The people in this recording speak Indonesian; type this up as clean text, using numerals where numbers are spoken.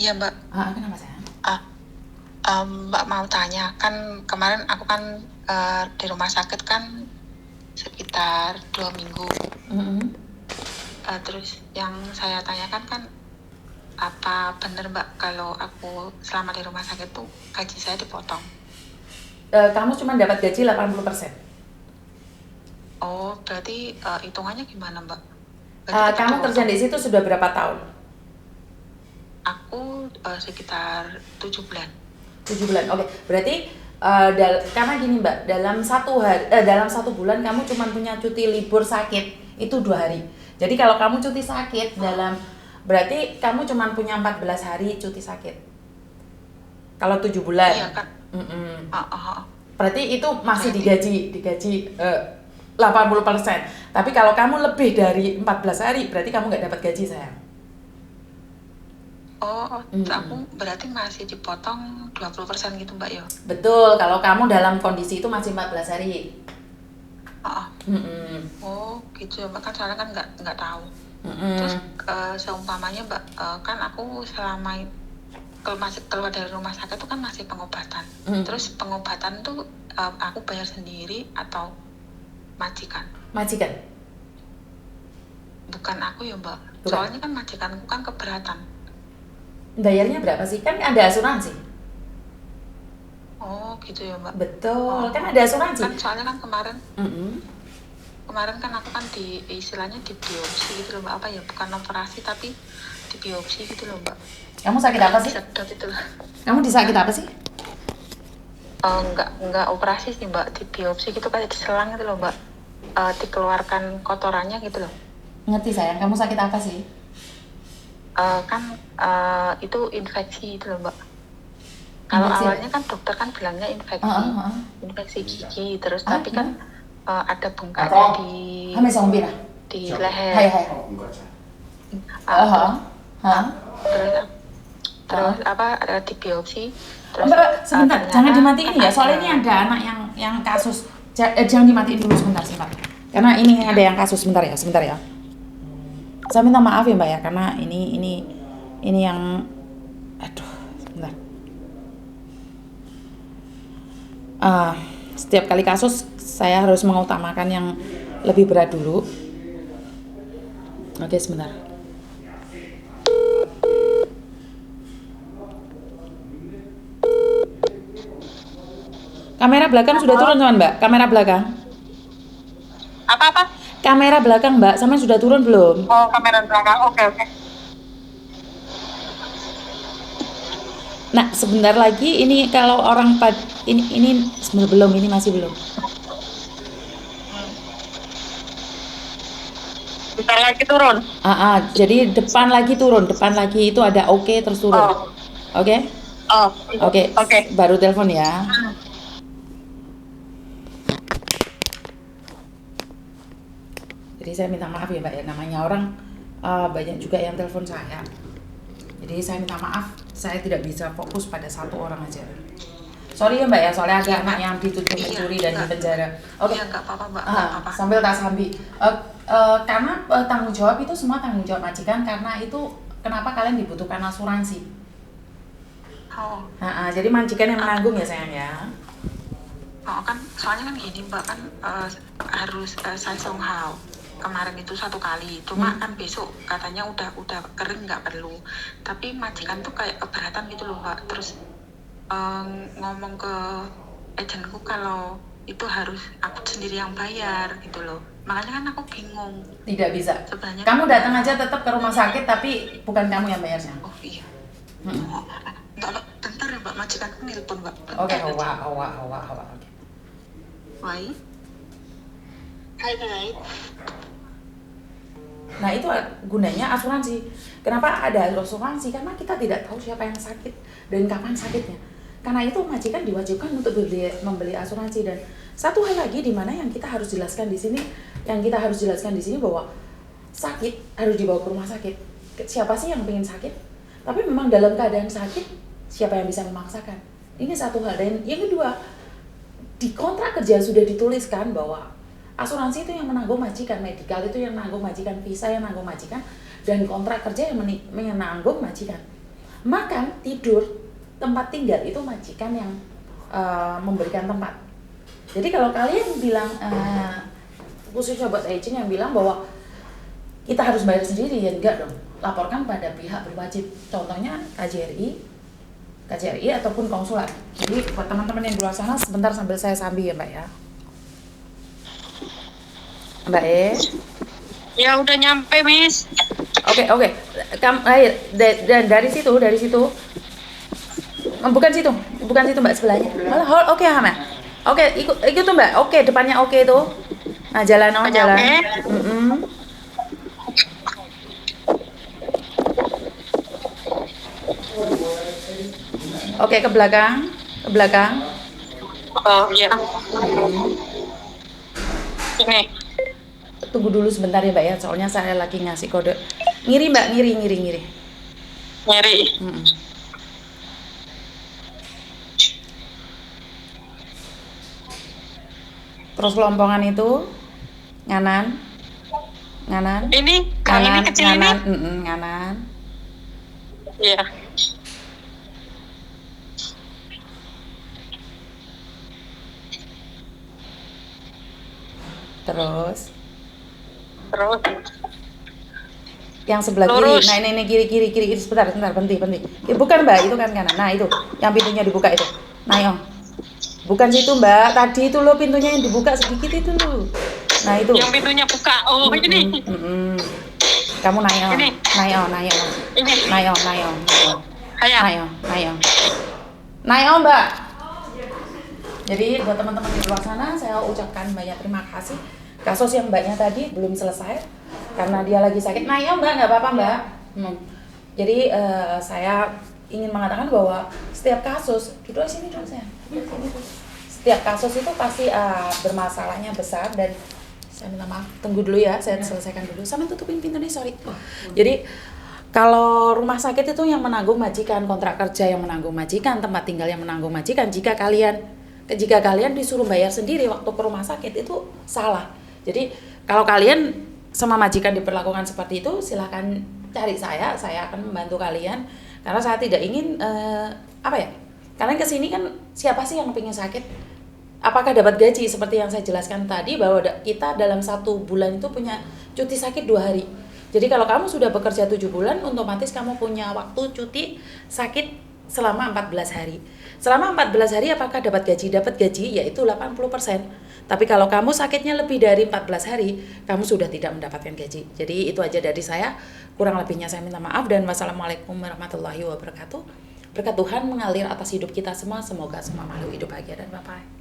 Iya Mbak. Kenapa sayang? Ah, Mbak mau tanya, kan kemarin aku kan di rumah sakit kan sekitar 2 minggu. Terus yang saya tanyakan kan, apa benar Mbak kalau aku selama di rumah sakit tuh gaji saya dipotong? Kamu cuma dapat gaji 80%. Oh, berarti hitungannya gimana Mbak? Kamu kerja di situ sudah berapa tahun? Aku sekitar 7 bulan. 7 bulan, oke. Berarti karena gini Mbak, dalam satu bulan kamu cuma punya cuti libur sakit itu 2 hari. Jadi kalau kamu cuti sakit berarti kamu cuma punya 14 hari cuti sakit. Kalau 7 bulan. Iya kan? Berarti itu masih digaji 80%. Tapi kalau kamu lebih dari 14 hari, berarti kamu nggak dapat gaji sayang. Aku berarti masih dipotong 20% gitu Mbak ya? Betul, kalau kamu dalam kondisi itu masih 14 hari. Oh gitu ya Mbak, kan soalnya kan nggak tahu. Terus seumpamanya Mbak, kan aku selama kalau masih keluar dari rumah sakit itu kan masih pengobatan. Terus pengobatan tuh aku bayar sendiri atau majikan? Majikan? Bukan aku ya Mbak. Bukan. Soalnya kan majikanku kan keberatan. Bayarnya berapa sih? Kan ada asuransi. Oh gitu ya Mbak. Betul, kan ada asuransi. Kan soalnya kan kemarin kan aku kan istilahnya di biopsi gitu loh Mbak, apa ya, bukan operasi tapi di biopsi gitu loh Mbak. Kamu sakit apa sih? Sedot itu lah. Kamu disakit apa sih? Enggak operasi sih Mbak, di biopsi gitu kayak diselang gitu loh Mbak, dikeluarkan kotorannya gitu loh. Ngerti sayang, kamu sakit apa sih? Itu infeksi gitu loh Mbak. Kalau awalnya kan dokter kan bilangnya infeksi gigi, terus tapi kan ada bengkaknya di leher. Terus di biopsi. Terus sebentar, jangan dimatiin ya, soalnya ini ada anak yang kasus. Jangan dimatiin dulu sebentar. Karena ini ada yang kasus, sebentar ya. Saya minta maaf ya Mbak ya, karena ini yang sebentar. Setiap kali kasus saya harus mengutamakan yang lebih berat dulu. Oke, sebentar. Kamera belakang sudah turun teman Mbak? Kamera belakang. Apa? Kamera belakang Mbak, sama sudah turun belum? Oh, kamera belakang. Oke. Nah, sebentar lagi ini kalau orang ini belum, ini masih belum. Bentar lagi turun. Jadi depan lagi turun, depan lagi itu ada oke terus turun. Oke? Oke. Baru telepon ya. Jadi saya minta maaf ya Mbak ya, namanya orang banyak juga yang telepon saya. Jadi saya minta maaf, saya tidak bisa fokus pada satu orang aja. Sorry ya Mbak ya, soalnya ada anak yang dituduh mencuri dan di penjara. Oke. Iya, nggak apa-apa Mbak. Sambil tak sambil. Karena tanggung jawab itu semua tanggung jawab majikan, karena itu kenapa kalian dibutuhkan asuransi. Jadi majikan yang menanggung ya sayang ya. Kan soalnya kan gini Mbak, kan harus saya somehow kemarin itu 1 kali, cuma kan besok katanya udah kering, nggak perlu. Tapi majikan tuh kayak keberatan gitu loh Mbak, terus ngomong ke agenku kalau itu harus aku sendiri yang bayar gitu loh. Makanya kan aku bingung. Tidak bisa. Sebenarnya kamu datang aja tetap ke rumah sakit, tapi bukan kamu yang bayarnya. Oh iya. Bentar ya Mbak, majikanku nelpon Mbak. Oke. Hai. Nah, itu gunanya asuransi. Kenapa ada asuransi? Karena kita tidak tahu siapa yang sakit dan kapan sakitnya. Karena itu majikan diwajibkan untuk membeli asuransi. Dan satu hal lagi di mana yang kita harus jelaskan di sini, bahwa sakit harus dibawa ke rumah sakit. Siapa sih yang pengen sakit? Tapi memang dalam keadaan sakit, siapa yang bisa memaksakan? Ini satu hal. Dan yang kedua, di kontrak kerja sudah dituliskan bahwa asuransi itu yang menanggung majikan, medikal itu yang menanggung majikan, visa yang menanggung majikan, dan kontrak kerja yang menanggung majikan. Makan, tidur, tempat tinggal itu majikan yang memberikan tempat. Jadi kalau kalian bilang khususnya buat agent yang bilang bahwa kita harus bayar sendiri, ya enggak dong. Laporkan pada pihak berwajib. Contohnya KJRI ataupun konsulat. Jadi buat teman-teman yang di luar sana, sebentar sambil saya sambil ya Mbak ya. Mbak Ya udah nyampe, Miss. Oke. Dan dari situ, bukan situ Mbak sebelahnya. Malah oke Hama. Oke, ikut tuh Mbak. Oke, depannya oke itu. Nah, jalan. Oke. Oke, ke belakang. Oh, iya. Ini. Tunggu dulu sebentar ya Mbak ya, soalnya saya lagi ngasih kode. Ngiri Mbak, ngiri. Nyari. Terus lompongan itu nganan. Ini, yang ini kecil nganan, ini. nganan. Iya. Terus yang sebelah lurus. kiri. Nah, ini kiri. Sebentar, berhenti. Bukan Mbak, itu kan kanan. Nah, itu yang pintunya dibuka itu. Nah, yang bukan situ Mbak, tadi itu loh pintunya yang dibuka sedikit itu loh. Nah, itu. Yang pintunya buka. Oh, ini. Kamu naik. Ini. Naik. Ini. Naik. Ayo. Naik Mbak. Jadi buat teman-teman di luar sana, saya ucapkan banyak terima kasih. Kasus yang Mbaknya tadi belum selesai karena dia lagi sakit. Naik Mbak, nggak apa-apa Mbak. Jadi saya ingin mengatakan bahwa setiap kasus, duduk sini dong saya. Setiap kasus itu pasti bermasalahnya besar dan saya minta maaf. Tunggu dulu ya, saya selesaikan dulu. Sama tutupin pintu nih, sorry. Jadi kalau rumah sakit itu yang menanggung majikan, kontrak kerja yang menanggung majikan, tempat tinggal yang menanggung majikan. Jika kalian disuruh bayar sendiri waktu ke rumah sakit itu salah. Jadi kalau kalian sama majikan diperlakukan seperti itu, silakan cari saya akan membantu kalian. Karena saya tidak ingin kalian kesini kan siapa sih yang pengen sakit? Apakah dapat gaji seperti yang saya jelaskan tadi bahwa kita dalam 1 bulan itu punya cuti sakit 2 hari. Jadi kalau kamu sudah bekerja 7 bulan, otomatis kamu punya waktu cuti sakit selama 14 hari. Selama 14 hari apakah dapat gaji? Dapat gaji yaitu 80%. Tapi kalau kamu sakitnya lebih dari 14 hari, kamu sudah tidak mendapatkan gaji. Jadi itu aja dari saya. Kurang lebihnya saya minta maaf dan wassalamualaikum warahmatullahi wabarakatuh. Berkat Tuhan mengalir atas hidup kita semua. Semoga semua makhluk hidup bahagia dan bye-bye.